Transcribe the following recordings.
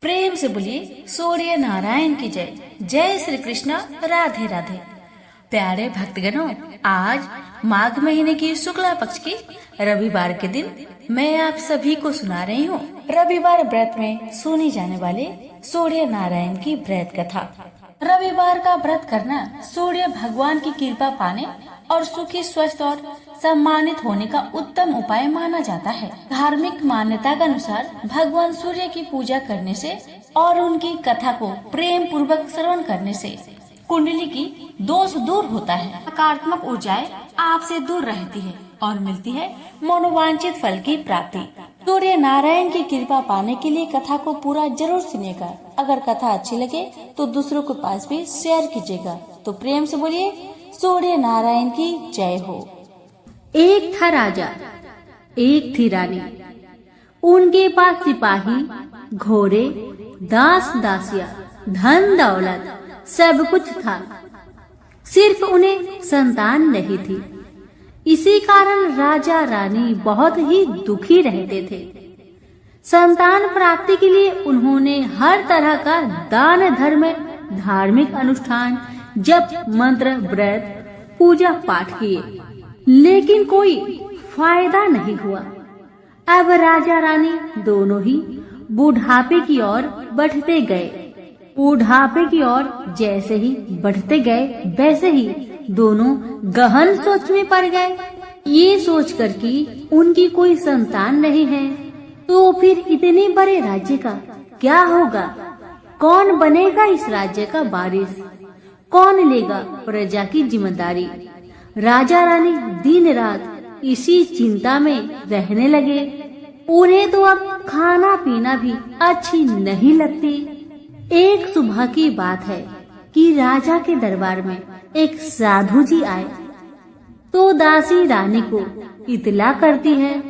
प्रेम से बोलिए सूर्य नारायण की जय। जय श्री कृष्ण, राधे राधे। प्यारे भक्तगणों, आज माघ महीने की शुक्ला पक्ष की रविवार के दिन मैं आप सभी को सुना रही हूँ रविवार व्रत में सुनी जाने वाले सूर्य नारायण की व्रत कथा। रविवार का व्रत करना सूर्य भगवान की कृपा पाने और सुखी, स्वस्थ और सम्मानित होने का उत्तम उपाय माना जाता है। धार्मिक मान्यता के अनुसार भगवान सूर्य की पूजा करने से और उनकी कथा को प्रेम पूर्वक श्रवण करने से कुंडली की दोष दूर होता है, नकारात्मक ऊर्जाएं आपसे दूर रहती है और मिलती है मनोवांछित फल की प्राप्ति। सूर्य नारायण की कृपा पाने के लिए कथा को पूरा जरूर सुनिएगा। अगर कथा अच्छी लगे तो दूसरों के पास भी शेयर कीजिएगा। तो प्रेम से बोलिए सूर्य नारायण की जय हो। एक था राजा, एक थी रानी। उनके पास सिपाही, घोड़े, दास दासियां, धन दौलत सब कुछ था। सिर्फ उन्हें संतान नहीं थी। इसी कारण राजा रानी बहुत ही दुखी रहते थे। संतान प्राप्ति के लिए उन्होंने हर तरह का दान धर्म, धार्मिक अनुष्ठान, जप, मंत्र, व्रत, पूजा पाठ किए, लेकिन कोई फायदा नहीं हुआ। अब राजा रानी दोनों ही बुढ़ापे की ओर बढ़ते गए। बुढ़ापे की ओर जैसे ही बढ़ते गए वैसे ही दोनों गहन सोच में पड़ गए। ये सोचकर कि उनकी कोई संतान नहीं है तो फिर इतने बड़े राज्य का क्या होगा? कौन बनेगा इस राज्य का वारिस? कौन लेगा प्रजा की जिम्मेदारी? राजा रानी दिन रात इसी चिंता में रहने लगे। उन्हें तो अब खाना पीना भी अच्छी नहीं लगती। एक सुबह की बात है कि राजा के दरबार में एक साधु जी आए तो दासी रानी को इतला करती है।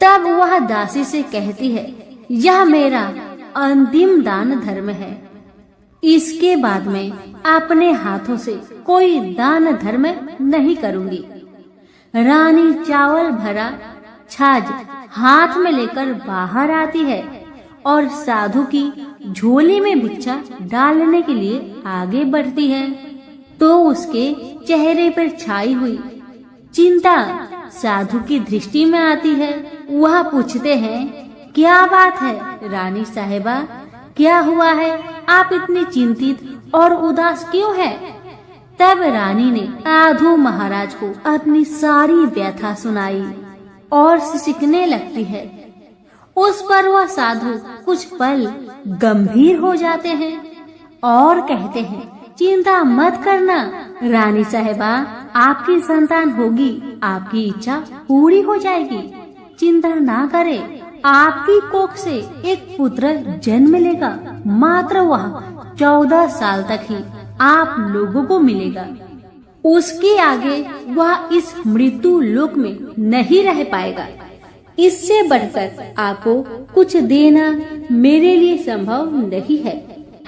तब वह दासी से कहती है, यह मेरा अंतिम दान धर्म है। इसके बाद में अपने हाथों से कोई दान धर्म नहीं करूंगी। रानी चावल भरा छाछ हाथ में लेकर बाहर आती है और साधु की झोली में भिक्षा डालने के लिए आगे बढ़ती है तो उसके चेहरे पर छाई हुई चिंता साधु की दृष्टि में आती है। वह पूछते हैं, क्या बात है रानी साहिबा, क्या हुआ है? आप इतनी चिंतित और उदास क्यों है? तब रानी ने साधु महाराज को अपनी सारी व्यथा सुनाई और सिसकने लगती है। उस पर वह साधु कुछ पल गंभीर हो जाते हैं और कहते हैं, चिंता मत करना रानी साहिबा, आपकी संतान होगी, आपकी इच्छा पूरी हो जाएगी। चिंता ना करें, आपकी कोख से एक पुत्र जन्म लेगा। मात्र वह 14 साल तक ही आप लोगों को मिलेगा। उसके आगे वह इस मृत्यु लोक में नहीं रह पाएगा। इससे बढ़कर आपको कुछ देना मेरे लिए संभव नहीं है।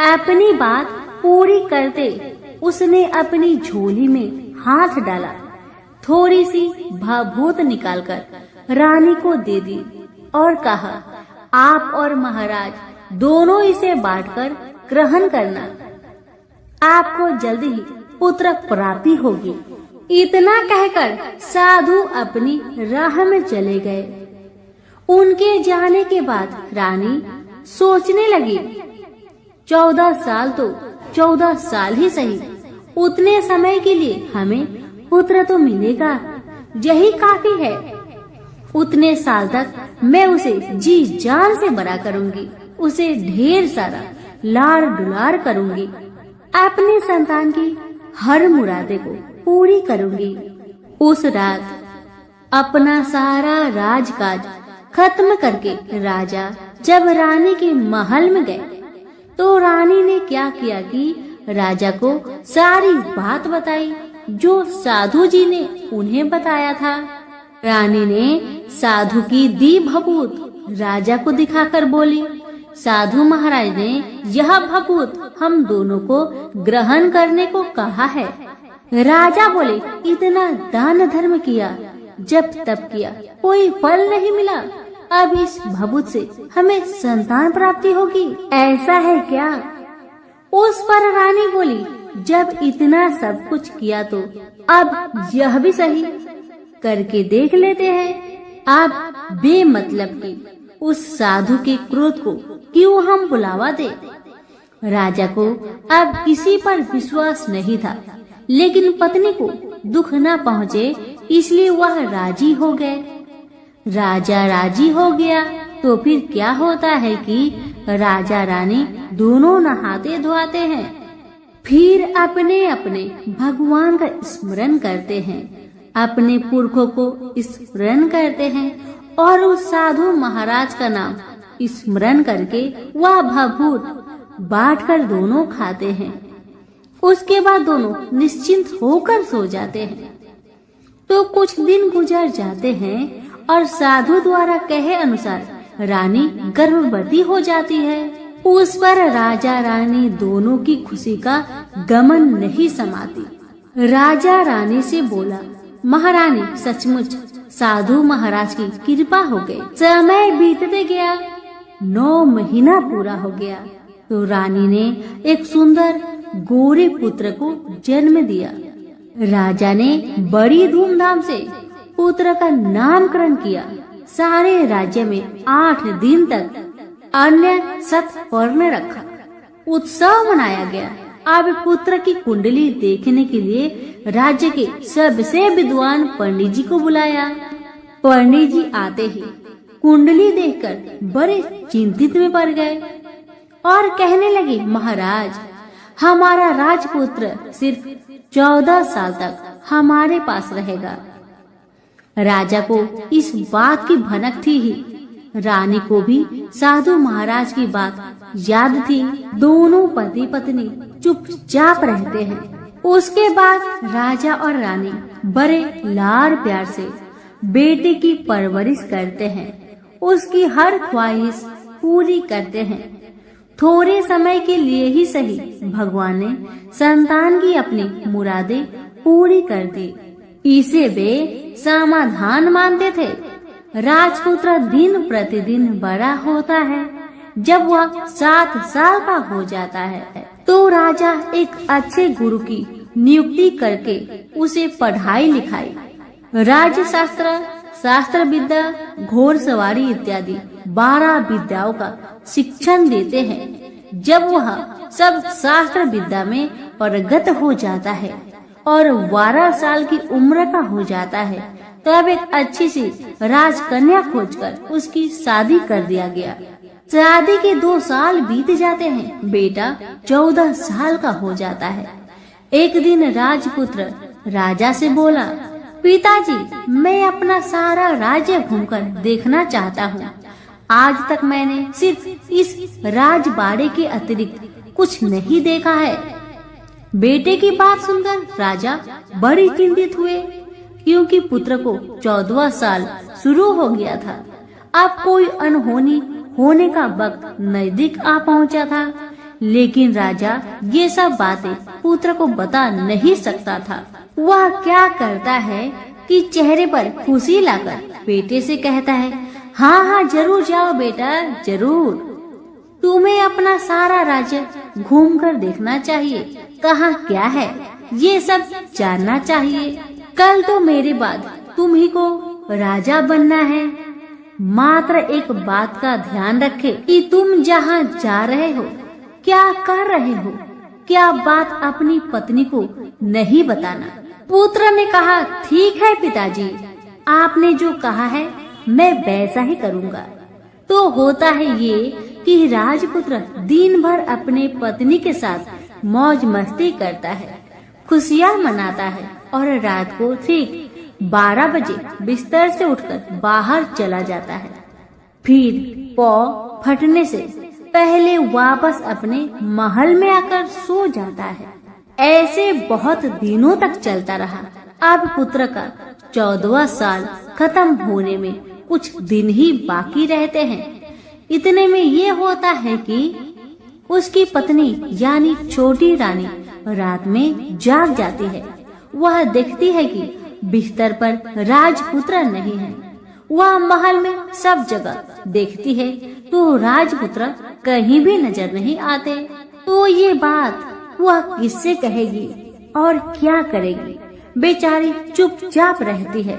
अपनी बात पूरी करते उसने अपनी झोली में हाथ डाला, थोड़ी सी भाभूत निकालकर रानी को दे दी और कहा, आप और महाराज दोनों इसे बांटकर ग्रहण करना। आपको जल्दी ही पुत्र प्राप्ति होगी। इतना कहकर साधु अपनी राह में चले गए। उनके जाने के बाद रानी सोचने लगी, 14 साल तो 14 साल ही सही, उतने समय के लिए हमें पुत्र तो मिलेगा, यही काफी है। उतने साल तक मैं उसे जी जान से बड़ा करूंगी, उसे ढेर सारा लाड़ दुलार करूंगी, अपनी संतान की हर मुरादे को पूरी करूंगी। उस रात अपना सारा राजकाज खत्म करके राजा जब रानी के महल में गए तो रानी ने क्या किया कि राजा को सारी बात बताई जो साधु जी ने उन्हें बताया था। रानी ने साधु की दी भभूत राजा को दिखाकर बोली, साधु महाराज ने यह भभूत हम दोनों को ग्रहण करने को कहा है। राजा बोले, इतना दान धर्म किया, जब तब किया, कोई फल नहीं मिला। अब इस भभूत से हमें संतान प्राप्ति होगी, ऐसा है क्या? उस पर रानी बोली, जब इतना सब कुछ किया तो अब यह भी सही करके देख लेते हैं। अब बेमतलब की उस साधु के क्रोध को क्यों हम बुलावा दे? राजा को अब किसी पर विश्वास नहीं था, लेकिन पत्नी को दुख न पहुँचे इसलिए वह राजी हो गए। राजा राजी हो गया तो फिर क्या होता है कि राजा रानी दोनों नहाते धोआते हैं, फिर अपने अपने भगवान का स्मरण करते हैं, अपने पुरखों को स्मरण करते हैं और उस साधु महाराज का नाम स्मरण करके वह भभूत बांटकर दोनों खाते हैं। उसके बाद दोनों निश्चिंत होकर सो जाते हैं। तो कुछ दिन गुजर जाते हैं और साधु द्वारा कहे अनुसार रानी गर्भवती हो जाती है। उस पर राजा रानी दोनों की खुशी का गमन नहीं समाती। राजा रानी से बोला, महारानी सचमुच साधु महाराज की कृपा हो गई। समय बीतते गया, 9 महीना पूरा हो गया तो रानी ने एक सुंदर गोरे पुत्र को जन्म दिया। राजा ने बड़ी धूमधाम से पुत्र का नामकरण किया। सारे राज्य में 8 दिन तक अन्य सत्वर्ण रखा, उत्सव मनाया गया। अब पुत्र की कुंडली देखने के लिए राज्य के सबसे विद्वान पंडित जी को बुलाया। पंडित जी आते ही कुंडली देखकर बड़े चिंतित में पड़ गए और कहने लगे, महाराज हमारा राजपुत्र सिर्फ 14 साल तक हमारे पास रहेगा। राजा को इस बात की भनक थी ही, रानी को भी साधु महाराज की बात याद थी। दोनों पति पत्नी चुपचाप रहते हैं। उसके बाद राजा और रानी बड़े लाड़ प्यार से बेटे की परवरिश करते हैं, उसकी हर ख्वाहिश पूरी करते हैं। थोड़े समय के लिए ही सही भगवान ने संतान की अपनी मुरादें पूरी कर दी। इसे वे समाधान मानते थे। राजपुत्र दिन प्रतिदिन बड़ा होता है। जब वह 7 साल का हो जाता है तो राजा एक अच्छे गुरु की नियुक्ति करके उसे पढ़ाई लिखाई, राज्य शास्त्र, शास्त्र विद्या, घोड़सवारी इत्यादि 12 विद्याओं का शिक्षण देते हैं। जब वह सब शास्त्र विद्या में पारंगत हो जाता है और 12 साल की उम्र का हो जाता है तब एक अच्छी सी राजकन्या खोजकर उसकी शादी कर दिया गया। शादी के 2 साल बीत जाते हैं, बेटा 14 साल का हो जाता है। एक दिन राजपुत्र राजा से बोला, पिताजी मैं अपना सारा राज्य घूमकर देखना चाहता हूँ। आज तक मैंने सिर्फ इस राजबाड़े के अतिरिक्त कुछ नहीं देखा है। बेटे की बात सुनकर राजा बड़ी चिंतित हुए, क्योंकि पुत्र को 14वां साल शुरू हो गया था। अब कोई अनहोनी होने का वक्त नजदीक आ पहुंचा था, लेकिन राजा ये सब बातें पुत्र को बता नहीं सकता था। वह क्या करता है कि चेहरे पर खुशी लाकर बेटे से कहता है, हाँ हाँ जरूर जाओ बेटा, जरूर। तुम्हें अपना सारा राज्य घूमकर देखना चाहिए, कहाँ क्या है ये सब जानना चाहिए। कल तो मेरे बाद तुम ही को राजा बनना है। मात्र एक बात का ध्यान रखे कि तुम जहाँ जा रहे हो, क्या कर रहे हो, क्या बात अपनी पत्नी को नहीं बताना। पुत्र ने कहा, ठीक है पिताजी, आपने जो कहा है मैं वैसा ही करूँगा। तो होता है ये कि राजपुत्र दिन भर अपने पत्नी के साथ मौज मस्ती करता है, खुशियाँ मनाता है और रात को ठीक 12 बजे बिस्तर से उठकर बाहर चला जाता है। फिर पौ फटने से पहले वापस अपने महल में आकर सो जाता है। ऐसे बहुत दिनों तक चलता रहा। अब पुत्र का 14वां साल खत्म होने में कुछ दिन ही बाकी रहते हैं। इतने में ये होता है कि उसकी पत्नी यानी छोटी रानी रात में जाग जाती है। वह देखती है कि बिस्तर पर राजपुत्र नहीं है। वह महल में सब जगह देखती है तो राजपुत्र कहीं भी नजर नहीं आते। तो ये बात वह किससे कहेगी और क्या करेगी? बेचारी चुपचाप रहती है।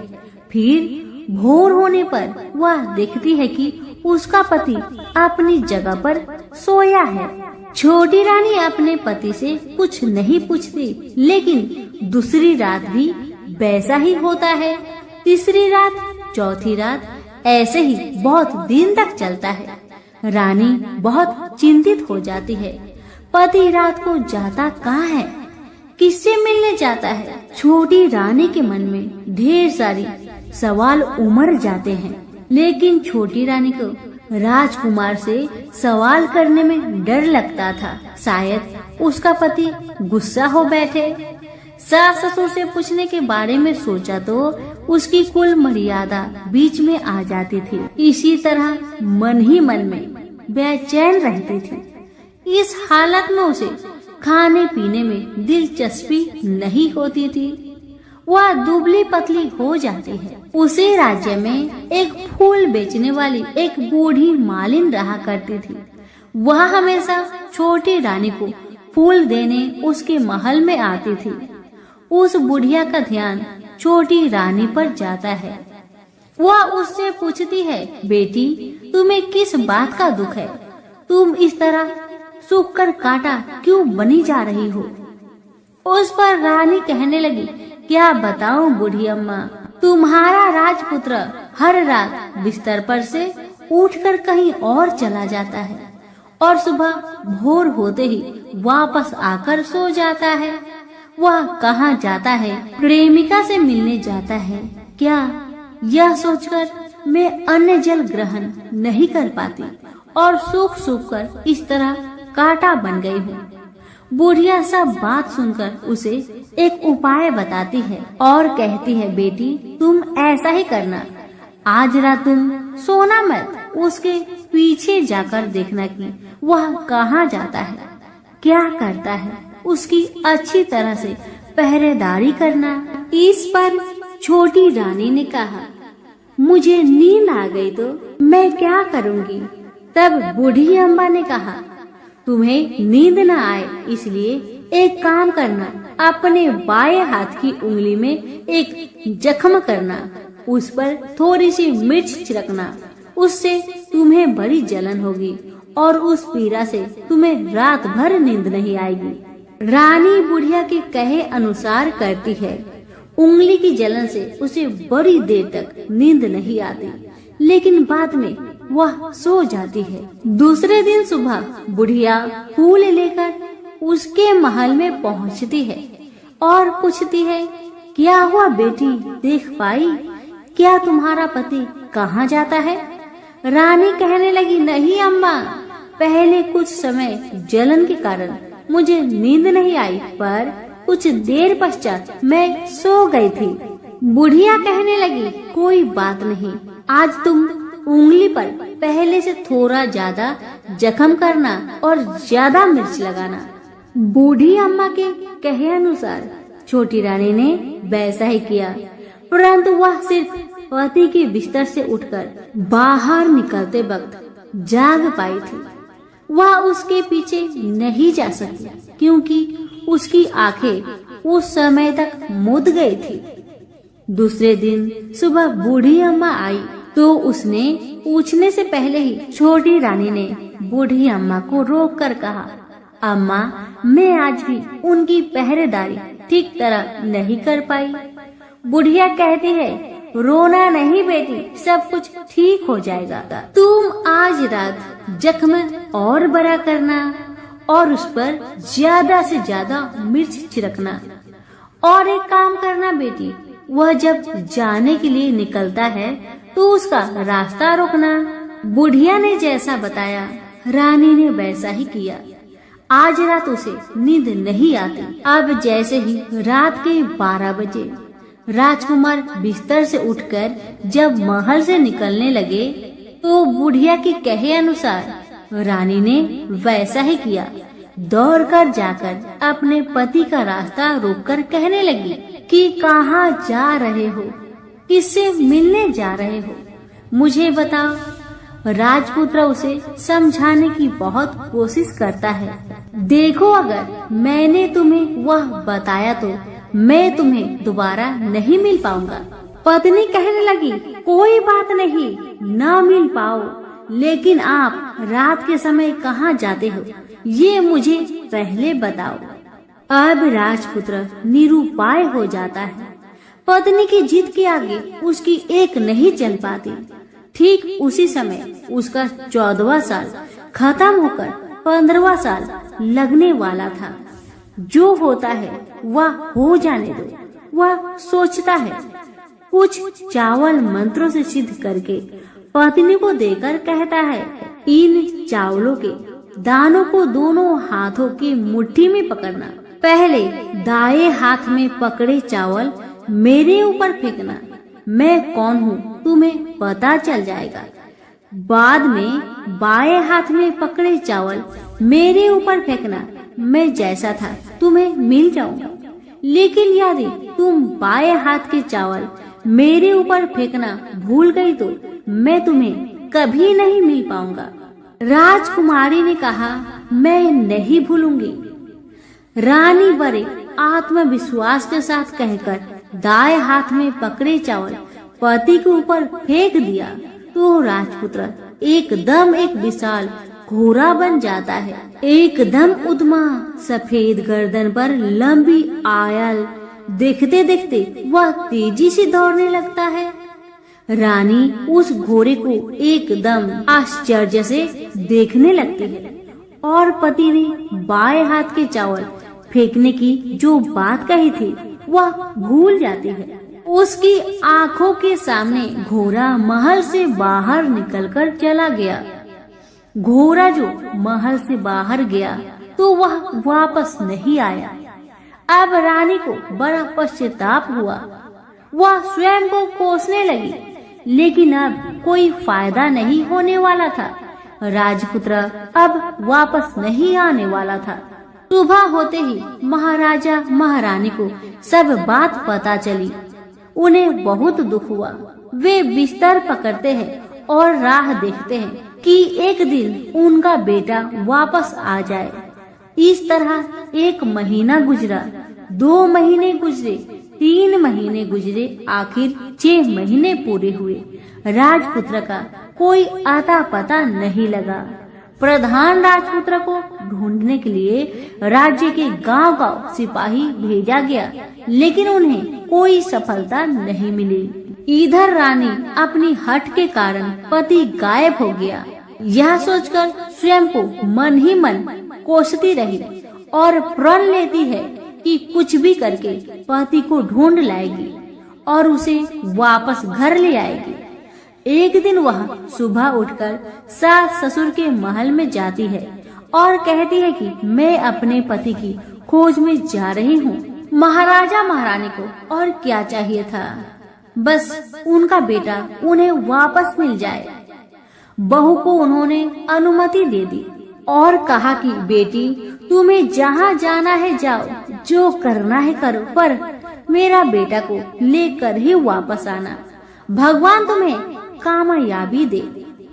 फिर भोर होने पर वह देखती है कि उसका पति अपनी जगह पर सोया है। छोटी रानी अपने पति से कुछ नहीं पूछती, लेकिन दूसरी रात भी वैसा ही होता है। तीसरी रात, चौथी रात, ऐसे ही बहुत दिन तक चलता है। रानी बहुत चिंतित हो जाती है। पति रात को जाता कहाँ है? किससे मिलने जाता है? छोटी रानी के मन में ढेर सारी सवाल उमड़ जाते हैं, लेकिन छोटी रानी को राजकुमार से सवाल करने में डर लगता था। शायद उसका पति गुस्सा हो बैठे। सास ससुर से पूछने के बारे में सोचा तो उसकी कुल मर्यादा बीच में आ जाती थी। इसी तरह मन ही मन में बेचैन रहती थी। इस हालत में उसे खाने पीने में दिलचस्पी नहीं होती थी। वह दुबली पतली हो जाती है। उसी राज्य में एक फूल बेचने वाली एक बूढ़ी मालिन रहा करती थी। वह हमेशा छोटी रानी को फूल देने उसके महल में आती थी। उस बुढ़िया का ध्यान छोटी रानी पर जाता है। वह उससे पूछती है, बेटी, तुम्हें किस बात का दुख है? तुम इस तरह सूख कर काटा क्यों बनी जा रही हो? उस पर रानी कहने लगी, क्या बताऊं बूढ़ी अम्मा, तुम्हारा राजपुत्र हर रात बिस्तर पर से उठकर कहीं और चला जाता है और सुबह भोर होते ही वापस आकर सो जाता है। वह कहाँ जाता है? प्रेमिका से मिलने जाता है क्या? यह सोचकर मैं अन्न जल ग्रहण नहीं कर पाती और सूख सूख कर इस तरह कांटा बन गई हूँ। बुढ़िया सब बात सुनकर उसे एक उपाय बताती है और कहती है, बेटी, तुम ऐसा ही करना। आज रात तुम सोना मत, उसके पीछे जाकर देखना कि वह कहाँ जाता है, क्या करता है। उसकी अच्छी तरह से पहरेदारी करना। इस पर छोटी रानी ने कहा, मुझे नींद आ गई तो मैं क्या करूँगी? तब बूढ़ी अम्मा ने कहा, तुम्हें नींद न आए इसलिए एक काम करना, अपने बाएं हाथ की उंगली में एक जख्म करना, उस पर थोड़ी सी मिर्च छिड़कना, उससे तुम्हें बड़ी जलन होगी और उस पीड़ा से तुम्हें रात भर नींद नहीं आएगी। रानी बुढ़िया के कहे अनुसार करती है। उंगली की जलन से उसे बड़ी देर तक नींद नहीं आती, लेकिन बाद में वह सो जाती है। दूसरे दिन सुबह बुढ़िया फूल लेकर उसके महल में पहुंचती है और पूछती है, क्या हुआ बेटी, देख पाई? क्या तुम्हारा पति कहाँ जाता है? रानी कहने लगी, नहीं अम्मा, पहले कुछ समय जलन के कारण मुझे नींद नहीं आई, पर कुछ देर पश्चात मैं सो गई थी। बुढ़िया कहने लगी, कोई बात नहीं, आज तुम उंगली पर पहले से थोड़ा ज्यादा जख्म करना और ज्यादा मिर्च लगाना। बूढ़ी अम्मा के कहे अनुसार छोटी रानी ने वैसा ही किया, परंतु वह सिर्फ पति के बिस्तर से उठकर बाहर निकलते वक्त जाग पाई थी। वह उसके पीछे नहीं जा सकी क्योंकि उसकी आंखें उस समय तक मुद गई थी। दूसरे दिन सुबह बूढ़ी अम्मा आई तो उसने पूछने से पहले ही छोटी रानी ने बूढ़ी अम्मा को रोककर कहा, अम्मा, मैं आज भी उनकी पहरेदारी ठीक तरह नहीं कर पाई। बुढ़िया कहती है, रोना नहीं बेटी, सब कुछ ठीक हो जाएगा। तुम आज रात जख्म और बड़ा करना और उस पर ज्यादा से ज्यादा मिर्च छिड़कना। और एक काम करना बेटी, वह जब जाने के लिए निकलता है तो उसका रास्ता रोकना। बुढ़िया ने जैसा बताया रानी ने वैसा ही किया। आज रात उसे नींद नहीं आती। अब जैसे ही रात के 12 बजे राजकुमार बिस्तर से उठकर जब महल से निकलने लगे तो बुढ़िया के कहे अनुसार रानी ने वैसा ही किया। दौड़कर जाकर अपने पति का रास्ता रोककर कहने लगी कि कहाँ जा रहे हो, किससे मिलने जा रहे हो? मुझे बताओ। राजपुत्र उसे समझाने की बहुत कोशिश करता है। देखो, अगर मैंने तुम्हें वह बताया तो मैं तुम्हें दोबारा नहीं मिल पाऊंगा। पत्नी कहने लगी, कोई बात नहीं, न मिल पाओ, लेकिन आप रात के समय कहाँ जाते हो ये मुझे पहले बताओ। अब राजपुत्र निरुपाय हो जाता है। पत्नी की जिद के आगे उसकी एक नहीं चल पाती। ठीक उसी समय उसका 14वां साल खत्म होकर 15वां साल लगने वाला था। जो होता है वह हो जाने दो। वह सोचता है। कुछ चावल मंत्रों से सिद्ध करके पत्नी को देकर कहता है, इन चावलों के दानों को दोनों हाथों की मुट्ठी में पकड़ना। पहले दाएं हाथ में पकड़े चावल मेरे ऊपर फेंकना। मैं कौन हूँ तुम्हें पता चल जाएगा। बाद में बाएं हाथ में पकड़े चावल मेरे ऊपर फेंकना। मैं जैसा था तुम्हें मिल जाऊंगा। लेकिन यदि तुम बाएं हाथ के चावल मेरे ऊपर फेंकना भूल गई तो मैं तुम्हें कभी नहीं मिल पाऊंगा। राजकुमारी ने कहा, मैं नहीं भूलूंगी। रानी बड़े आत्मविश्वास के साथ कहकर दाएं हाथ में पकड़े चावल पति के ऊपर फेंक दिया तो राजपुत्र एकदम एक विशाल घोड़ा बन जाता है। एकदम उद्यमा सफेद गर्दन पर लंबी आयल देखते देखते वह तेजी से दौड़ने लगता है। रानी उस घोड़े को एकदम आश्चर्य से देखने लगती है और पति ने बाएं हाथ के चावल फेंकने की जो बात कही थी वह भूल जाती है। उसकी आंखों के सामने घोड़ा महल से बाहर निकलकर चला गया। घोड़ा जो महल से बाहर गया तो वह वापस नहीं आया। अब रानी को बड़ा पश्चाताप हुआ। वह स्वयं को कोसने लगी, लेकिन अब कोई फायदा नहीं होने वाला था। राजपुत्र अब वापस नहीं आने वाला था। सुबह होते ही महाराजा महारानी को सब बात पता चली। उन्हें बहुत दुख हुआ। वे बिस्तर पकड़ते हैं और राह देखते हैं कि एक दिन उनका बेटा वापस आ जाए। इस तरह 1 महीना गुजरा, 2 महीने गुजरे, 3 महीने गुजरे, आखिर 6 महीने पूरे हुए। राजपुत्र का कोई आता पता नहीं लगा। प्रधान राजपुत्र को ढूंढने के लिए राज्य के गांव-गांव सिपाही भेजा गया, लेकिन उन्हें कोई सफलता नहीं मिली। इधर रानी अपनी हठ के कारण पति गायब हो गया। यह सोचकर स्वयं को मन ही मन कोसती रही और प्रण लेती है कि कुछ भी करके पति को ढूंढ लाएगी और उसे वापस घर ले आएगी। एक दिन वह सुबह उठकर सास ससुर के महल में जाती है और कहती है कि मैं अपने पति की खोज में जा रही हूँ। महाराजा महारानी को और क्या चाहिए था, बस उनका बेटा उन्हें वापस मिल जाए। बहू को उन्होंने अनुमति दे दी और कहा कि बेटी तुम्हें जहाँ जाना है जाओ, जो करना है करो, पर मेरा बेटा को लेकर ही वापस आना। भगवान तुम्हें कामयाबी दे।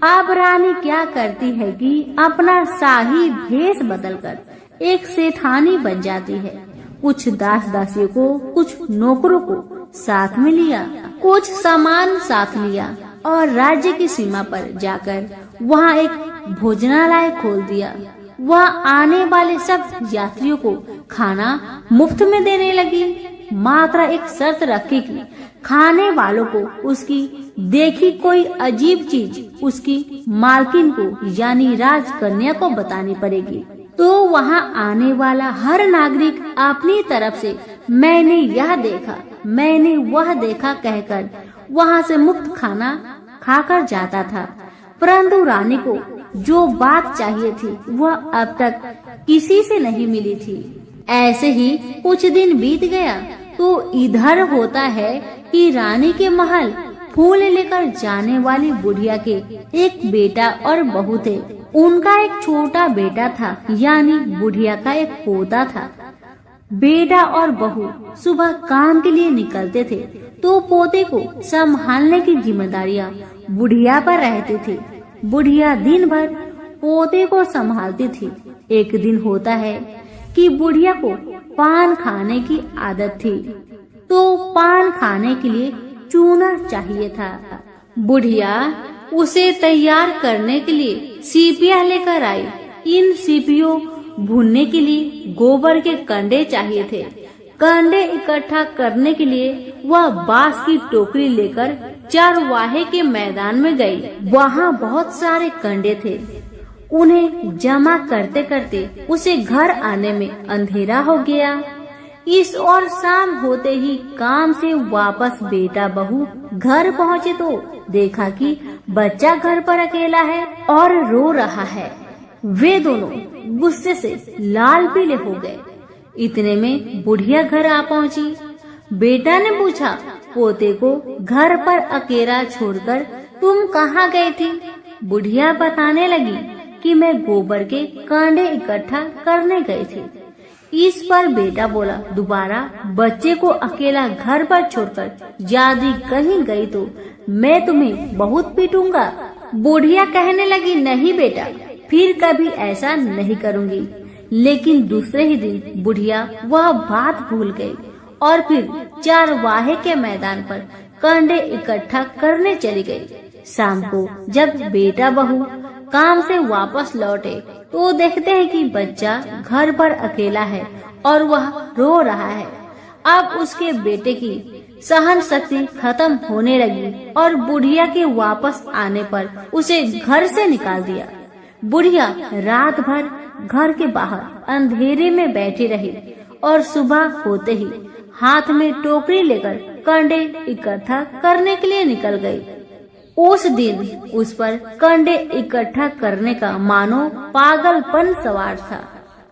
अब रानी क्या करती है कि अपना शाही भेष बदलकर एक सेठानी बन जाती है। कुछ दास दासियों को, कुछ नौकरों को साथ में लिया, कुछ सामान साथ लिया और राज्य की सीमा पर जाकर वहाँ एक भोजनालय खोल दिया। वह आने वाले सब यात्रियों को खाना मुफ्त में देने लगी। मात्र एक शर्त रखी कि खाने वालों को उसकी देखी कोई अजीब चीज उसकी मालकिन को यानी राजकन्या को बतानी पड़ेगी। तो वहाँ आने वाला हर नागरिक अपनी तरफ से मैंने यह देखा, मैंने वह देखा कहकर वहाँ से मुफ्त खाना खाकर जाता था। परंतु रानी को जो बात चाहिए थी वह अब तक किसी से नहीं मिली थी। ऐसे ही कुछ दिन बीत गया तो इधर होता है कि रानी के महल फूल लेकर जाने वाली बुढ़िया के एक बेटा और बहू थे। उनका एक छोटा बेटा था, यानी बुढ़िया का एक पोता था। बेटा और बहू सुबह काम के लिए निकलते थे तो पोते को संभालने की जिम्मेदारियां बुढ़िया पर रहती थी। बुढ़िया दिन भर पोते को संभालती थी। एक दिन होता है कि बुढ़िया को पान खाने की आदत थी, तो पान खाने के लिए चूना चाहिए था। बुढ़िया उसे तैयार करने के लिए सीपियाँ लेकर आई। इन सीपियों भूनने के लिए गोबर के कंडे चाहिए थे। कंडे इकट्ठा करने के लिए वह बांस की टोकरी लेकर चरवाहे के मैदान में गई। वहाँ बहुत सारे कंडे थे। उन्हें जमा करते करते उसे घर आने में अंधेरा हो गया। इस और शाम होते ही काम से वापस बेटा बहू घर पहुँचे तो देखा कि बच्चा घर पर अकेला है और रो रहा है। वे दोनों गुस्से से लाल पीले हो गए। इतने में बुढ़िया घर आ पहुँची। बेटा ने पूछा, पोते को घर पर अकेला छोड़कर तुम कहाँ गई थी? बुढ़िया बताने लगी कि मैं गोबर के कांडे इकट्ठा करने गई थी। इस पर बेटा बोला, दोबारा बच्चे को अकेला घर पर छोड़कर यदि कहीं गई तो मैं तुम्हें बहुत पीटूंगा। बुढ़िया कहने लगी, नहीं बेटा, फिर कभी ऐसा नहीं करूंगी। लेकिन दूसरे ही दिन बुढ़िया वह बात भूल गई और फिर चरवाहे के मैदान पर कंडे इकट्ठा करने चली गई। शाम को जब बेटा बहू काम से वापस लौटे तो देखते हैं कि बच्चा घर पर अकेला है और वह रो रहा है। अब उसके बेटे की सहन शक्ति खत्म होने लगी और बुढ़िया के वापस आने पर उसे घर से निकाल दिया। बुढ़िया रात भर घर के बाहर अंधेरे में बैठी रही और सुबह होते ही हाथ में टोकरी लेकर कंडे इकट्ठा करने के लिए निकल गई। उस दिन उस पर कंडे इकट्ठा करने का मानो पागलपन सवार था।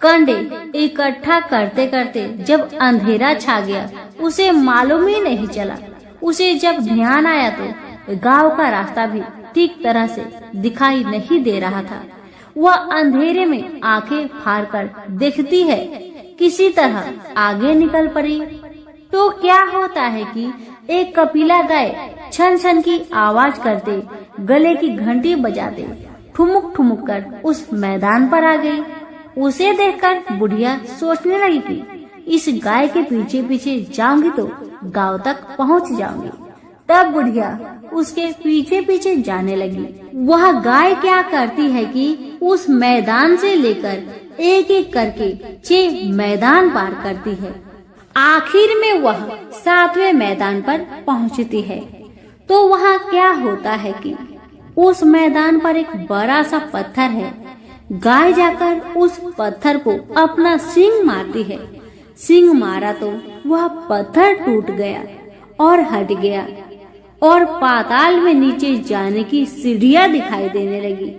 कंडे इकट्ठा करते करते जब अंधेरा छा गया उसे मालूम ही नहीं चला। उसे जब ध्यान आया तो गांव का रास्ता भी ठीक तरह से दिखाई नहीं दे रहा था। वह अंधेरे में आंखें फाड़कर देखती है, किसी तरह आगे निकल पड़ी तो क्या होता है कि एक कपिला गाय छन छन की आवाज करते गले की घंटी बजाते ठुमुक ठुमुक कर उस मैदान पर आ गई। उसे देखकर बुढ़िया सोचने लगी कि इस गाय के पीछे पीछे जाऊंगी तो गांव तक पहुंच जाऊंगी। तब बुढ़िया उसके पीछे पीछे जाने लगी। वह गाय क्या करती है कि उस मैदान से लेकर एक एक करके 6 मैदान पार करती है। आखिर में वह 7वें मैदान पर पहुंचती है तो वहाँ क्या होता है कि उस मैदान पर एक बड़ा सा पत्थर है। गाय जाकर उस पत्थर को अपना सींग मारती है। सींग मारा तो वह पत्थर टूट गया और हट गया और पाताल में नीचे जाने की सीढ़ियां दिखाई देने लगी।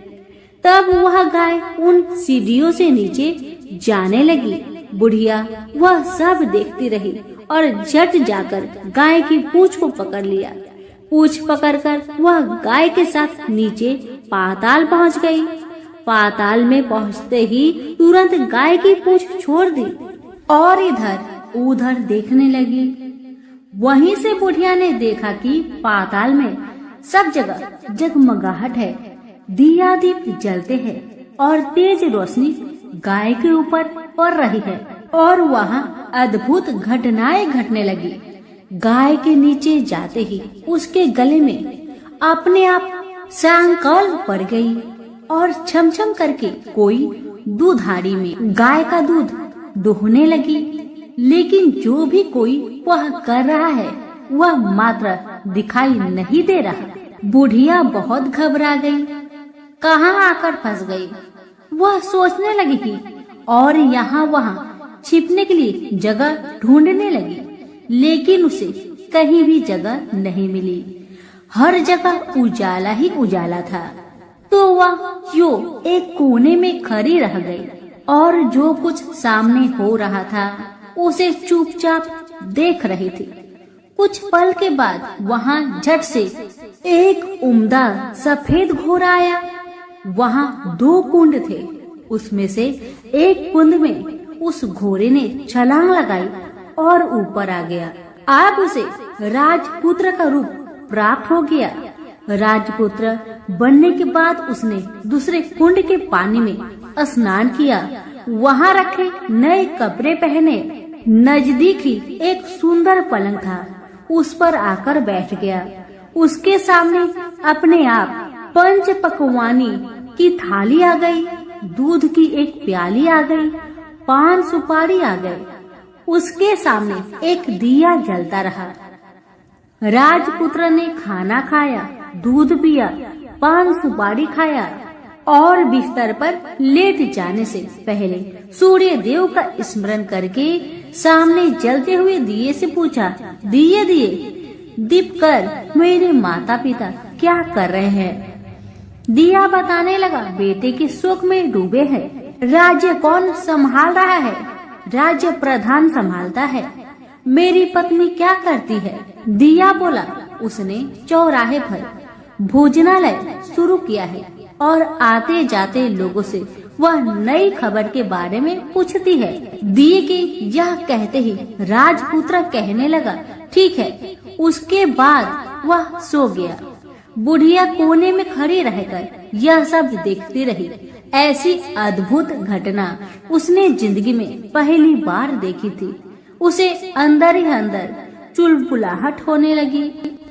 तब वह गाय उन सीढ़ियों से नीचे जाने लगी। बुढ़िया वह सब देखती रही और झट जाकर गाय की पूंछ को पकड़ लिया। पूंछ पकड़कर वह गाय के साथ नीचे पाताल पहुंच गई। पाताल में पहुंचते ही तुरंत गाय की पूंछ छोड़ दी और इधर उधर देखने लगी। वहीं से बुढ़िया ने देखा कि पाताल में सब जगह जगमगाहट है, दिया दीप जलते हैं और तेज रोशनी गाय के ऊपर पड़ रही है और वहाँ अद्भुत घटनाएं घटने लगी। गाय के नीचे जाते ही उसके गले में अपने आप सांकल पड़ गई और छमछम करके कोई दूधाड़ी में गाय का दूध दोहने लगी। लेकिन जो भी कोई वह कर रहा है वह मात्र दिखाई नहीं दे रहा। बुढ़िया बहुत घबरा गई, कहाँ आकर फंस गई। वह सोचने लगी कि और यहाँ वहाँ छिपने के लिए जगह ढूंढने लगी, लेकिन उसे कहीं भी जगह नहीं मिली। हर जगह उजाला ही उजाला था। तो वह यूं एक कोने में खड़ी रह गई और जो कुछ सामने हो रहा था उसे चुपचाप देख रही थी। कुछ पल के बाद वहाँ झट से एक उम्दा सफेद घोड़ा आया। वहाँ 2 कुंड थे। उसमें से एक कुंड में उस घोड़े ने छलांग लगाई और ऊपर आ गया। अब उसे राजपुत्र का रूप प्राप्त हो गया। राजपुत्र बनने के बाद उसने दूसरे कुंड के पानी में स्नान किया, वहाँ रखे नए कपड़े पहने। नजदीक ही एक सुंदर पलंग था, उस पर आकर बैठ गया। उसके सामने अपने आप पंच पकवानी की थाली आ गई, दूध की एक प्याली आ गई, पान सुपारी आ गए। उसके सामने एक दिया जलता रहा। राजपुत्र ने खाना खाया, दूध पिया, पान सुपारी खाया और बिस्तर पर लेट जाने से पहले सूर्य देव का स्मरण करके सामने जलते हुए दिए से पूछा, दिए दीप कर मेरे माता पिता क्या कर रहे हैं? दिया बताने लगा, बेटे के सुख में डूबे हैं। राज्य कौन संभाल रहा है? राज्य प्रधान संभालता है। मेरी पत्नी क्या करती है? दिया बोला, उसने चौराहे पर भोजनालय शुरू किया है और आते जाते लोगों से वह नई खबर के बारे में पूछती है। दिए के यह कहते ही राजपुत्र कहने लगा, ठीक है। उसके बाद वह सो गया। बुढ़िया कोने में खड़ी रहकर यह सब देखती रही। ऐसी अद्भुत घटना उसने जिंदगी में पहली बार देखी थी। उसे अंदर ही अंदर चुलबुलाहट होने लगी।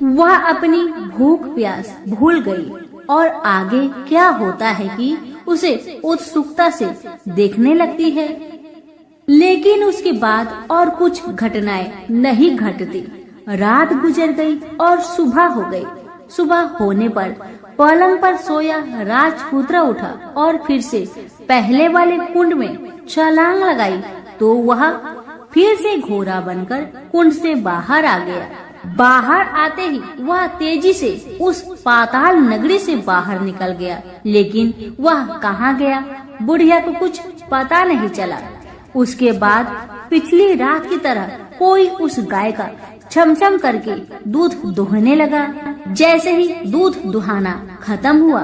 वह अपनी भूख प्यास भूल गई और आगे क्या होता है कि उसे उत्सुकता से देखने लगती है। लेकिन उसके बाद और कुछ घटनाएं नहीं घटती। रात गुजर गई और सुबह हो गई। सुबह होने पर पलंग पर सोया राजपुत्र उठा और फिर से पहले वाले कुंड में छलांग लगाई तो वह फिर से घोड़ा बनकर कुंड से बाहर आ गया। बाहर आते ही वह तेजी से उस पाताल नगरी से बाहर निकल गया, लेकिन वह कहाँ गया बुढ़िया को कुछ पता नहीं चला। उसके बाद पिछली रात की तरह कोई उस गाय का छमछम करके दूध दुहने लगा। जैसे ही दूध दुहाना खत्म हुआ,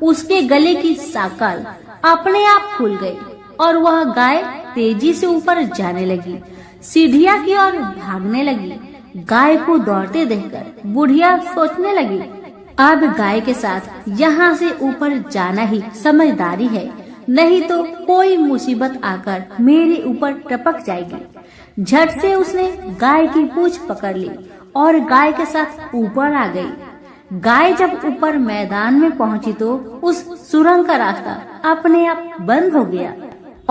उसके गले की साकल अपने आप खुल गई और वह गाय तेजी से ऊपर जाने लगी, सीढ़िया की ओर भागने लगी। गाय को दौड़ते देखकर बुढ़िया सोचने लगी, अब गाय के साथ यहाँ से ऊपर जाना ही समझदारी है, नहीं तो कोई मुसीबत आकर मेरे ऊपर टपक जाएगी। झट से उसने गाय की पूंछ पकड़ ली और गाय के साथ ऊपर आ गई। गाय जब ऊपर मैदान में पहुंची तो उस सुरंग का रास्ता अपने आप बंद हो गया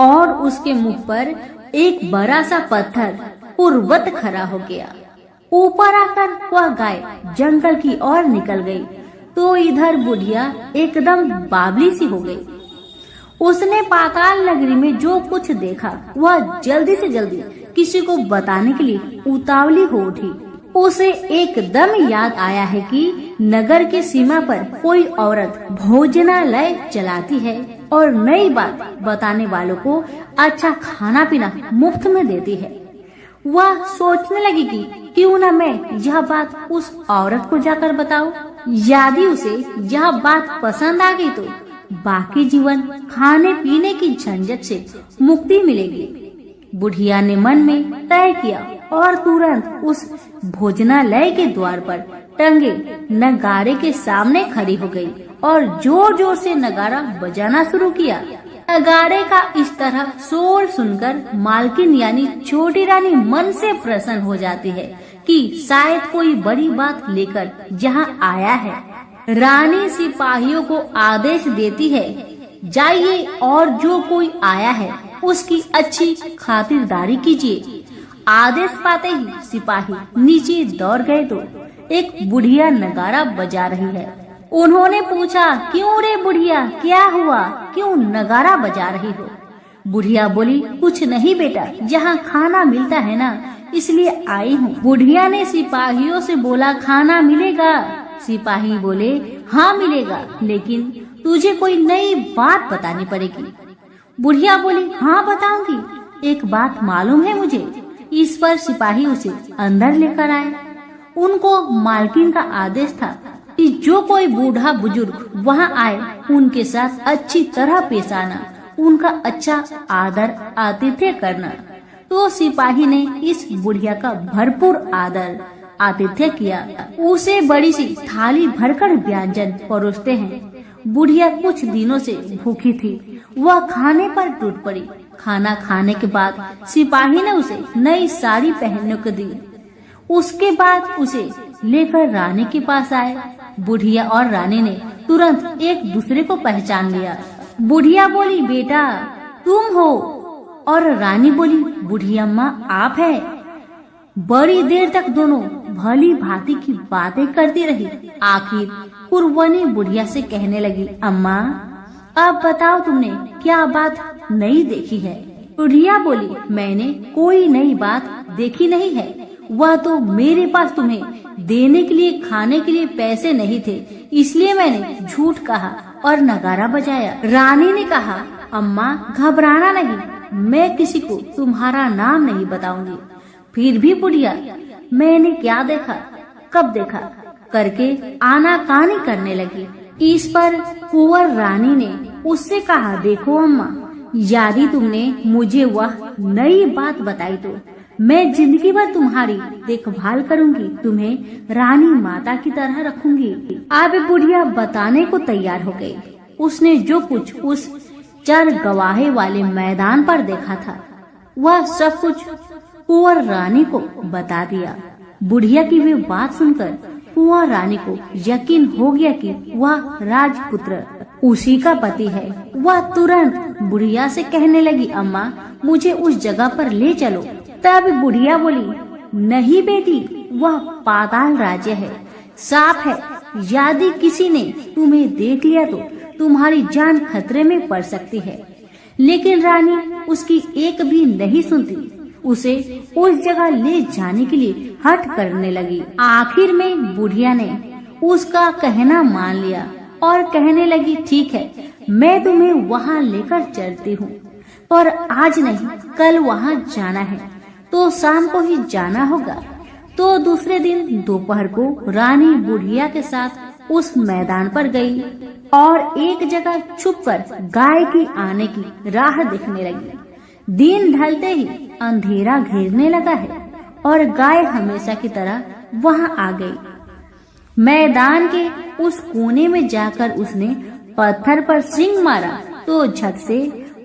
और उसके मुख पर एक बड़ा सा पत्थर पूर्ववत खड़ा हो गया। ऊपर आकर वह गाय जंगल की ओर निकल गई तो इधर बुढ़िया एकदम बावली सी हो गई। उसने पाताल नगरी में जो कुछ देखा वह जल्दी से जल्दी किसी को बताने के लिए उतावली हो उठी। उसे एकदम याद आया है कि नगर की सीमा पर कोई औरत भोजनालय चलाती है और नई बात बताने वालों को अच्छा खाना पीना मुफ्त में देती है। वह सोचने लगी कि क्यों न मैं यह बात उस औरत को जाकर बताऊं। यदि उसे यह बात पसंद आ गई तो बाकी जीवन खाने पीने की झंझट से मुक्ति मिलेगी। बुढ़िया ने मन में तय किया और तुरंत उस भोजनालय के द्वार पर टंगे नगाड़े के सामने खड़ी हो गई और जोर जोर से नगाड़ा बजाना शुरू किया। नगाड़े का इस तरह शोर सुनकर मालकिन यानी छोटी रानी मन से प्रसन्न हो जाती है कि शायद कोई बड़ी बात लेकर यहाँ आया है। रानी सिपाहियों को आदेश देती है, जाइए और जो कोई आया है उसकी अच्छी खातिरदारी कीजिए। आदेश पाते ही सिपाही नीचे दौड़ गए तो एक बुढ़िया नगाड़ा बजा रही है। उन्होंने पूछा, क्यों रे बुढ़िया, क्या हुआ, क्यों नगाड़ा बजा रही हो? बुढ़िया बोली, कुछ नहीं बेटा, यहाँ खाना मिलता है ना, इसलिए आई हूँ। बुढ़िया ने सिपाहियों से बोला, खाना मिलेगा? सिपाही बोले, हाँ मिलेगा, लेकिन तुझे कोई नई बात बतानी पड़ेगी। बुढ़िया बोली, हाँ बताऊंगी, एक बात मालूम है मुझे। इस पर सिपाही उसे अंदर लेकर आए। उनको मालकिन का आदेश था कि जो कोई बूढ़ा बुजुर्ग वहाँ आए उनके साथ अच्छी तरह पेश आना, उनका अच्छा आदर आतिथ्य करना। तो सिपाही ने इस बुढ़िया का भरपूर आदर आतिथ्य किया। उसे बड़ी सी थाली भरकर व्यंजन परोसते हैं। बुढ़िया कुछ दिनों से भूखी थी, वह खाने पर टूट पड़ी। खाना खाने के बाद सिपाही ने उसे नई साड़ी पहनने को दी। उसके बाद उसे लेकर रानी के पास आए। बुढ़िया और रानी ने तुरंत एक दूसरे को पहचान लिया। बुढ़िया बोली, बेटा तुम हो? और रानी बोली, बुढ़िया अम्मा आप है। बड़ी देर तक दोनों भली भांति की बातें करती रही। आखिर कुरवनी बुढ़िया से कहने लगी, अम्मा अब बताओ तुमने क्या बात नई देखी है? बुढ़िया बोली, मैंने कोई नई बात देखी नहीं है। वह तो मेरे पास तुम्हें देने के लिए खाने के लिए पैसे नहीं थे, इसलिए मैंने झूठ कहा और नगारा बजाया। रानी ने कहा, अम्मा घबराना नहीं, मैं किसी को तुम्हारा नाम नहीं बताऊंगी। फिर भी बुढ़िया मैंने क्या देखा, कब देखा करके आनाकानी करने लगी। इस पर कुंवर रानी ने उससे कहा, देखो अम्मा, यदि तुमने मुझे वह नई बात बताई तो मैं जिंदगी भर तुम्हारी देखभाल करूंगी, तुम्हें रानी माता की तरह रखूंगी। अब बुढ़िया बताने को तैयार हो गई। उसने जो कुछ उस चर गवाहे वाले मैदान पर देखा था वह सब कुछ कुंवर रानी को बता दिया। बुढ़िया की वे बात सुनकर कुंवर रानी को यकीन हो गया कि वह राजपुत्र उसी का पति है। वह तुरंत बुढ़िया से कहने लगी, अम्मा मुझे उस जगह पर ले चलो। तब बुढ़िया बोली, नहीं बेटी, वह पाताल राज्य है, सांप है। यदि किसी ने तुम्हें देख लिया तो तुम्हारी जान खतरे में पड़ सकती है। लेकिन रानी उसकी एक भी नहीं सुनती, उसे उस जगह ले जाने के लिए हठ करने लगी। आखिर में बुढ़िया ने उसका कहना मान लिया और कहने लगी, ठीक है, मैं तुम्हें वहाँ लेकर चलती हूँ, पर आज नहीं कल वहाँ जाना है, तो शाम को ही जाना होगा। तो दूसरे दिन दोपहर को रानी बुढ़िया के साथ उस मैदान पर गई और एक जगह छुपकर गाय की आने की राह देखने लगी। दिन ढलते ही अंधेरा घेरने लगा है और गाय हमेशा की तरह वहां आ गई। मैदान के उस कोने में जाकर उसने पत्थर पर सींग मारा तो झट से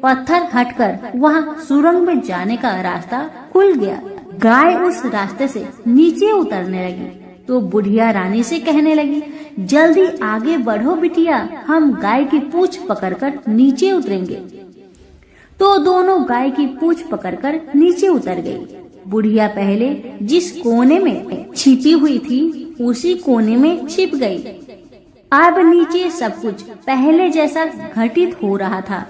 पत्थर हटकर वहां सुरंग में जाने का रास्ता खुल गया। गाय उस रास्ते से नीचे उतरने लगी तो बुढ़िया रानी से कहने लगी, जल्दी आगे बढ़ो बिटिया, हम गाय की पूंछ पकड़कर नीचे उतरेंगे। तो दोनों गाय की पूंछ पकड़कर नीचे उतर गई। बुढ़िया पहले जिस कोने में छिपी हुई थी उसी कोने में छिप गई। अब नीचे सब कुछ पहले जैसा घटित हो रहा था।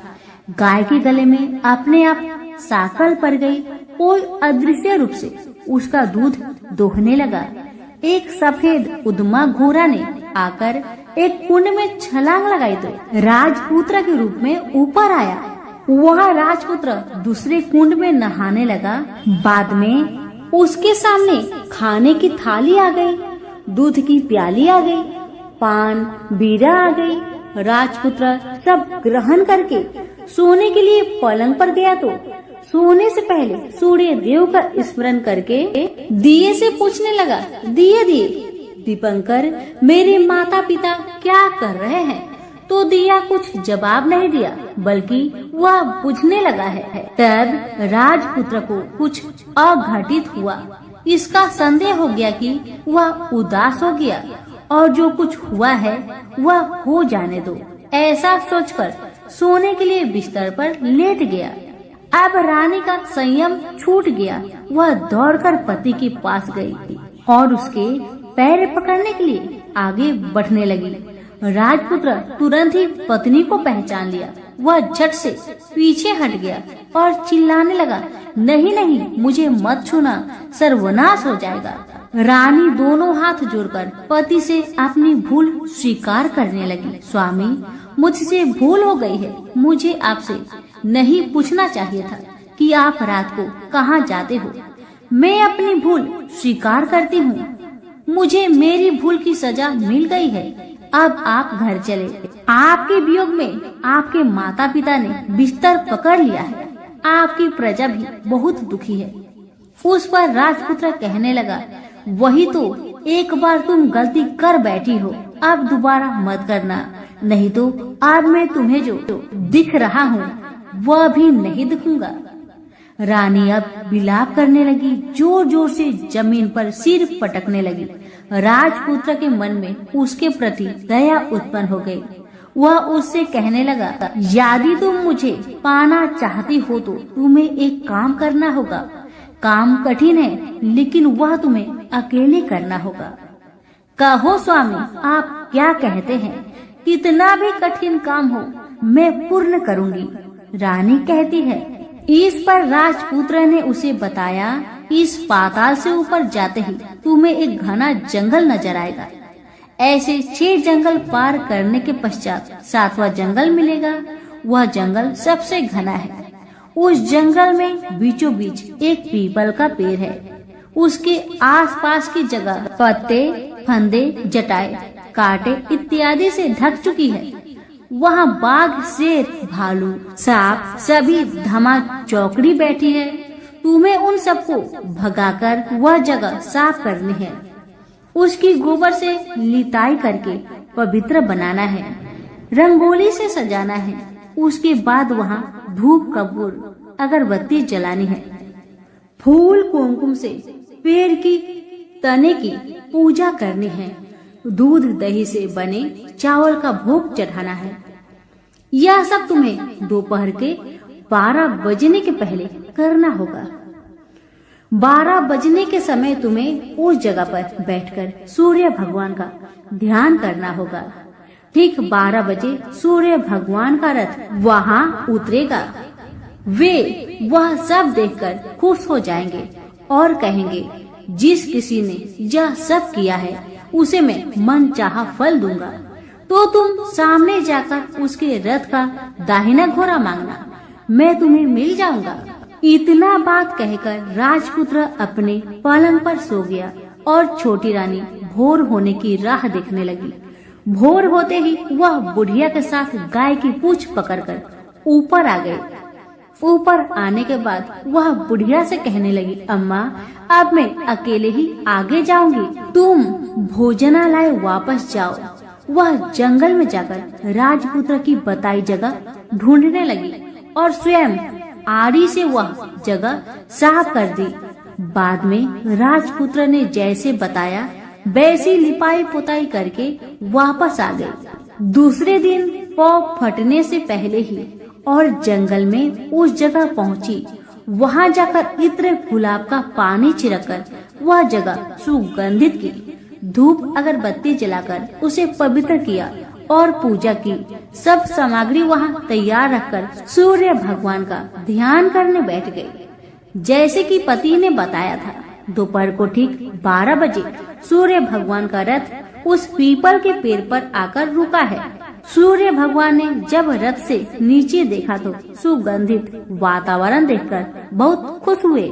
गाय के गले में अपने आप साकल पड़ गई। कोई अदृश्य रूप से उसका दूध दोहने लगा। एक सफेद उद्मा घोड़ा ने आकर एक कुंड में छलांग लगाई तो राजपुत्र के रूप में ऊपर आया। वह राजपुत्र दूसरे कुंड में नहाने लगा। बाद में उसके सामने खाने की थाली आ गई, दूध की प्याली आ गई, पान बीड़ा आ गई। राजपुत्र सब ग्रहण करके सोने के लिए पलंग पर गया तो सोने से पहले सूर्य देव का स्मरण करके दिए से पूछने लगा, दिए दिए दीपंकर, मेरे माता पिता क्या कर रहे हैं? तो दिया कुछ जवाब नहीं दिया, बल्कि वह बुझने लगा है। तब राजपुत्र को कुछ अघटित हुआ। इसका संदेह हो गया कि वह उदास हो गया और जो कुछ हुआ है वह हो जाने दो। ऐसा सोचकर सोने के लिए बिस्तर पर लेट गया। अब रानी का संयम छूट गया। वह दौड़कर पति के पास गई और उसके पैर पकड़ने के लिए आगे बढ़ने लगी। राजपुत्र तुरंत ही पत्नी को पहचान लिया। वह झट से पीछे हट गया और चिल्लाने लगा, नहीं नहीं, मुझे मत छूना, सर्वनाश हो जाएगा। रानी दोनों हाथ जोड़कर पति से अपनी भूल स्वीकार करने लगी। स्वामी, मुझसे भूल हो गई है। मुझे आपसे नहीं पूछना चाहिए था कि आप रात को कहाँ जाते हो। मैं अपनी भूल स्वीकार करती हूँ। मुझे मेरी भूल की सजा मिल गई है। अब आप घर चले। आपके वियोग में आपके माता पिता ने बिस्तर पकड़ लिया है। आपकी प्रजा भी बहुत दुखी है। उस पर राजपुत्र कहने लगा, वही तो, एक बार तुम गलती कर बैठी हो, अब दोबारा मत करना, नहीं तो अब मैं तुम्हें जो दिख रहा हूँ वह भी नहीं दिखूंगा। रानी अब विलाप करने लगी, जोर जोर से जमीन पर सिर पटकने लगी। राजपुत्र के मन में उसके प्रति दया उत्पन्न हो गई। वह उससे कहने लगा, यदि तुम मुझे पाना चाहती हो तो तुम्हें एक काम करना होगा। काम कठिन है, लेकिन वह तुम्हें अकेले करना होगा। कहो स्वामी, आप क्या कहते हैं? कितना भी कठिन काम हो मैं पूर्ण करूंगी। रानी कहती है। इस पर राजपुत्र ने उसे बताया, इस पाताल से ऊपर जाते ही तुम्हें एक घना जंगल नजर आएगा। ऐसे 6 जंगल पार करने के पश्चात 7वां जंगल मिलेगा। वह जंगल सबसे घना है। उस जंगल में बीचों बीच एक पीपल का पेड़ है। उसके आसपास की जगह पत्ते, फंदे, जटाएं, कांटे इत्यादि से ढक चुकी है। वहाँ बाघ, शेर, भालू, सांप सभी धमा चौकड़ी बैठी है। तुम्हें उन सबको भगाकर वह जगह साफ करनी है। उसकी गोबर से लिताई करके पवित्र बनाना है, रंगोली से सजाना है। उसके बाद वहाँ धूप कपूर अगरबत्ती जलानी है। फूल कुमकुम से पेड़ की तने की पूजा करनी है। दूध दही से बने चावल का भोग चढ़ाना है। यह सब तुम्हें दोपहर के 12 बजने के पहले करना होगा। 12 बजने के समय तुम्हें उस जगह पर बैठकर सूर्य भगवान का ध्यान करना होगा। ठीक 12 बजे सूर्य भगवान का रथ वहाँ उतरेगा। वे वह सब देखकर खुश हो जाएंगे और कहेंगे, जिस किसी ने यह सब किया है उसे मैं मन चाहा फल दूंगा। तो तुम सामने जाकर उसके रथ का दाहिना घोड़ा मांगना, मैं तुम्हें मिल जाऊंगा। इतना बात कहकर राजपुत्र अपने पलंग पर सो गया और छोटी रानी भोर होने की राह देखने लगी। भोर होते ही वह बुढ़िया के साथ गाय की पूंछ पकड़कर ऊपर आ गई। ऊपर आने के बाद वह बुढ़िया से कहने लगी, अम्मा, अब मैं अकेले ही आगे जाऊंगी, तुम भोजनालय वापस जाओ। वह जंगल में जाकर राजपुत्र की बताई जगह ढूंढने लगी और स्वयं आरी से वह जगह साफ कर दी। बाद में राजपुत्र ने जैसे बताया वैसी लिपाई पुताई करके वापस आ गई। दूसरे दिन पौ फटने से पहले ही और जंगल में उस जगह पहुंची। वहां जाकर इत्र गुलाब का पानी छिड़ककर वह जगह सुगंधित की। धूप अगरबत्ती जलाकर उसे पवित्र किया और पूजा की। सब सामग्री वहाँ तैयार रखकर सूर्य भगवान का ध्यान करने बैठ गई। जैसे कि पति ने बताया था, दोपहर को ठीक 12 बजे सूर्य भगवान का रथ उस पीपल के पेड़ पर आकर रुका है। सूर्य भगवान ने जब रथ से नीचे देखा तो सुगंधित वातावरण देखकर बहुत खुश हुए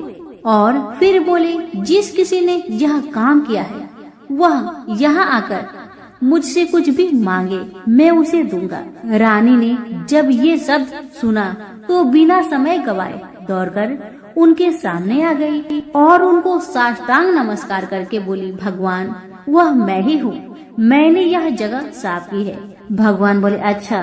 और फिर बोले, जिस किसी ने यह काम किया है वह यहाँ आकर मुझसे कुछ भी मांगे, मैं उसे दूंगा। रानी ने जब ये सब सुना तो बिना समय गवाए दौड़कर उनके सामने आ गई और उनको साष्टांग नमस्कार करके बोली, भगवान, वह मैं ही हूँ, मैंने यह जगह साफ की है। भगवान बोले, अच्छा,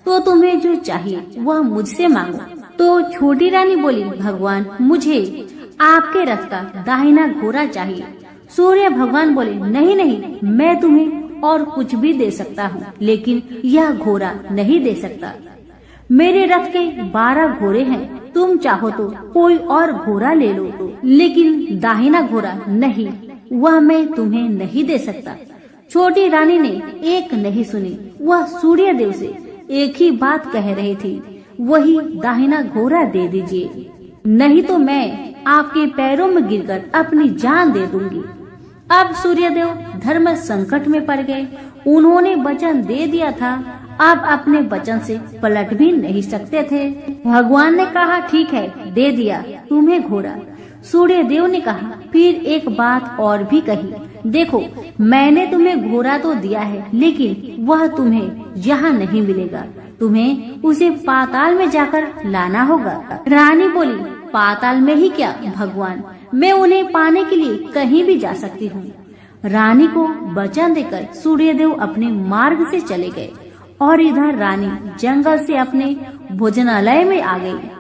तो तुम्हें जो चाहिए वह मुझसे मांगो। तो छोटी रानी बोली, भगवान, मुझे आपके रथ का दाहिना घोड़ा चाहिए। सूर्य भगवान बोले, नहीं नहीं, मैं तुम्हें और कुछ भी दे सकता हूँ, लेकिन यह घोड़ा नहीं दे सकता। मेरे रथ के 12 घोड़े हैं, तुम चाहो तो कोई और घोड़ा ले लो, लेकिन दाहिना घोड़ा नहीं, वह मैं तुम्हें नहीं दे सकता। छोटी रानी ने एक नहीं सुनी। वह सूर्य देव से एक ही बात कह रही थी, वही दाहिना घोड़ा दे दीजिए, नहीं तो मैं आपके पैरों में गिरकर अपनी जान दे दूंगी। अब सूर्यदेव धर्म संकट में पड़ गए। उन्होंने वचन दे दिया था, अब अपने वचन से पलट भी नहीं सकते थे। भगवान ने कहा, ठीक है, दे दिया तुम्हें घोड़ा। सूर्यदेव ने कहा, फिर एक बात और भी कही, देखो, मैंने तुम्हें घोड़ा तो दिया है, लेकिन वह तुम्हें यहाँ नहीं मिलेगा, तुम्हें उसे पाताल में जाकर लाना होगा। रानी बोली, पाताल में ही क्या भगवान, मैं उन्हें पाने के लिए कहीं भी जा सकती हूँ। रानी को वचन देकर सूर्यदेव अपने मार्ग से चले गए और इधर रानी जंगल से अपने भोजनालय में आ गई।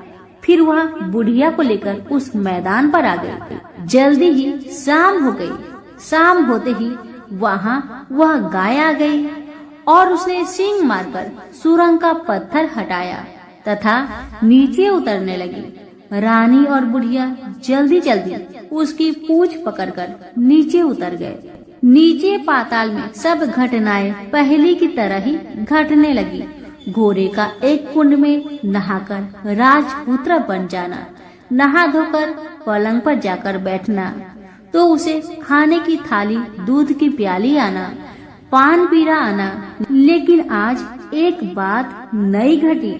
फिर वह बुढ़िया को लेकर उस मैदान पर आ गई। जल्दी ही शाम हो गई। शाम होते ही वहाँ वह गाय आ गई और उसने सींग मारकर सुरंग का पत्थर हटाया तथा नीचे उतरने लगी। रानी और बुढ़िया जल्दी जल्दी उसकी पूंछ पकड़कर नीचे उतर गए। नीचे पाताल में सब घटनाएं पहले की तरह ही घटने लगी। घोड़े का एक कुंड में नहाकर राजपुत्र बन जाना, नहा धोकर पलंग पर जाकर बैठना, तो उसे खाने की थाली, दूध की प्याली आना, पान पीरा आना। लेकिन आज एक बात नई घटी।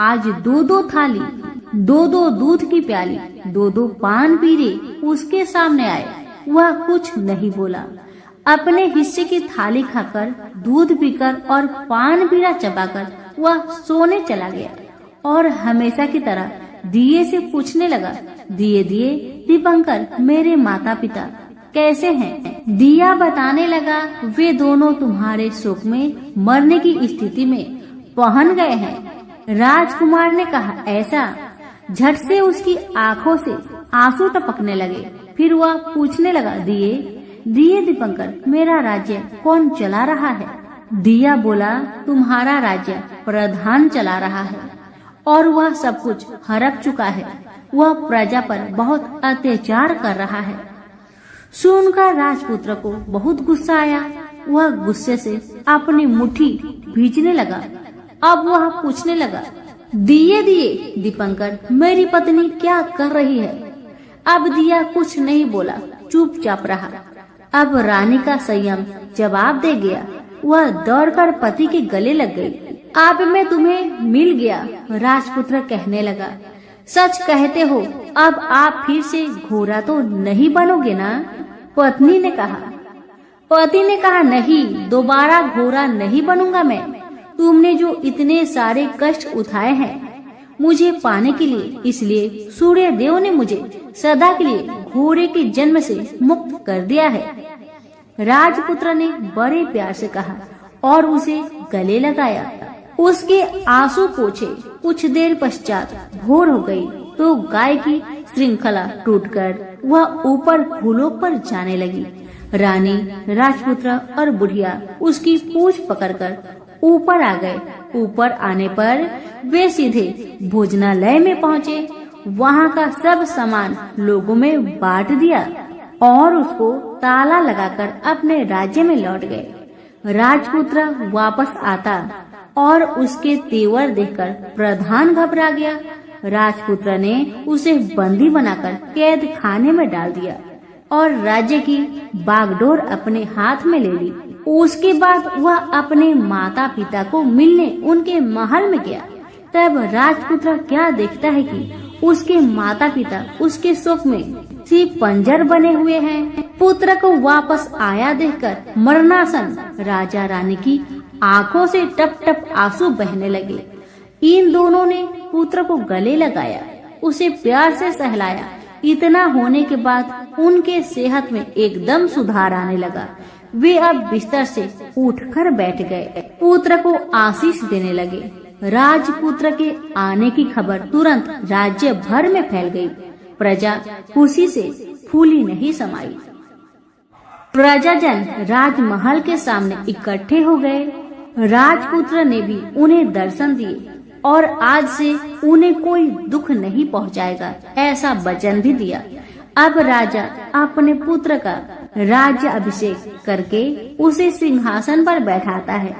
आज दो दो थाली, दो दो दूध की प्याली, दो दो पान पीरे उसके सामने आए। वह कुछ नहीं बोला। अपने हिस्से की थाली खाकर, दूध पीकर और पान पीरा चबाकर वह सोने चला गया और हमेशा की तरह दिए से पूछने लगा, दिए दिए दीपंकर, मेरे माता पिता कैसे हैं? दिया बताने लगा, वे दोनों तुम्हारे शोक में मरने की स्थिति में पहुंच गए हैं। राजकुमार ने कहा, ऐसा? झट से उसकी आंखों से आंसू टपकने लगे। फिर वह पूछने लगा, दिए दिए दीपंकर, मेरा राज्य कौन चला रहा है? दिया बोला, तुम्हारा राज्य प्रधान चला रहा है और वह सब कुछ हड़प चुका है। वह प्रजा पर बहुत अत्याचार कर रहा है। सुनकर राजपुत्र को बहुत गुस्सा आया। वह गुस्से से अपनी मुट्ठी भींचने लगा। अब वह पूछने लगा, दिए दिए दीपंकर, मेरी पत्नी क्या कर रही है? अब दिया कुछ नहीं बोला, चुपचाप रहा। अब रानी का संयम जवाब दे गया। वह दौड़कर पति के गले लग गई। अब मैं तुम्हें मिल गया, राजपुत्र कहने लगा। सच कहते हो, अब आप फिर से घोड़ा तो नहीं बनोगे ना? पत्नी ने कहा। पति ने कहा, नहीं, दोबारा घोड़ा नहीं बनूंगा मैं। तुमने जो इतने सारे कष्ट उठाए हैं मुझे पाने के लिए, इसलिए सूर्य देव ने मुझे सदा के लिए घोड़े के जन्म से मुक्त कर दिया है। राजपुत्र ने बड़े प्यार से कहा और उसे गले लगाया। उसके आंसू पोंछे। कुछ देर पश्चात भोर हो गई तो गाय की श्रृंखला टूटकर वह ऊपर भूलोक पर जाने लगी। रानी, राजपुत्र और बुढ़िया उसकी पूंछ पकड़कर ऊपर आ गए। ऊपर आने पर वे सीधे भोजनालय में पहुँचे। वहाँ का सब सामान लोगों में बांट दिया और उसको ताला लगाकर अपने राज्य में लौट गए। राजपुत्र वापस आता और उसके तेवर देखकर प्रधान घबरा गया। राजपुत्र ने उसे बंदी बनाकर कैद खाने में डाल दिया और राज्य की बागडोर अपने हाथ में ले ली। उसके बाद वह अपने माता पिता को मिलने उनके महल में गया। तब राजपुत्र क्या देखता है कि उसके माता पिता उसके शोक में सिर्फ पंजर बने हुए हैं। पुत्र को वापस आया देखकर मरणासन राजा रानी की आंखों से टप टप आंसू बहने लगे। इन दोनों ने पुत्र को गले लगाया, उसे प्यार से सहलाया। इतना होने के बाद उनके सेहत में एकदम सुधार आने लगा। वे अब बिस्तर से उठकर बैठ गए। पुत्र को आशीष देने लगे। राजपुत्र के आने की खबर तुरंत राज्य भर में फैल गई। प्रजा खुशी से फूली नहीं समाई। प्रजाजन राजमहल के सामने इकट्ठे हो गए। राजपुत्र ने भी उन्हें दर्शन दिए और आज से उन्हें कोई दुख नहीं पहुंचाएगा, ऐसा वचन भी दिया। अब राजा अपने पुत्र का राज्य अभिषेक करके उसे सिंहासन पर बैठाता है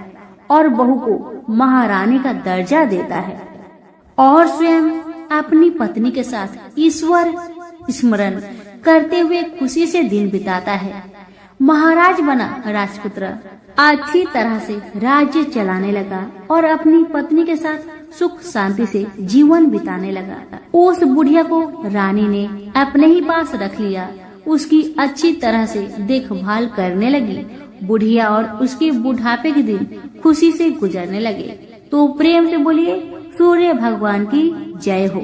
और बहू को महारानी का दर्जा देता है और स्वयं अपनी पत्नी के साथ ईश्वर स्मरण करते हुए खुशी से दिन बिताता है। महाराज बना राजपुत्र अच्छी तरह से राज्य चलाने लगा और अपनी पत्नी के साथ सुख शांति से जीवन बिताने लगा। उस बुढ़िया को रानी ने अपने ही पास रख लिया। उसकी अच्छी तरह से देखभाल करने लगी। बुढ़िया और उसके बुढ़ापे के दिन खुशी से गुजरने लगे। तो प्रेम से बोलिए, सूर्य भगवान की जय हो।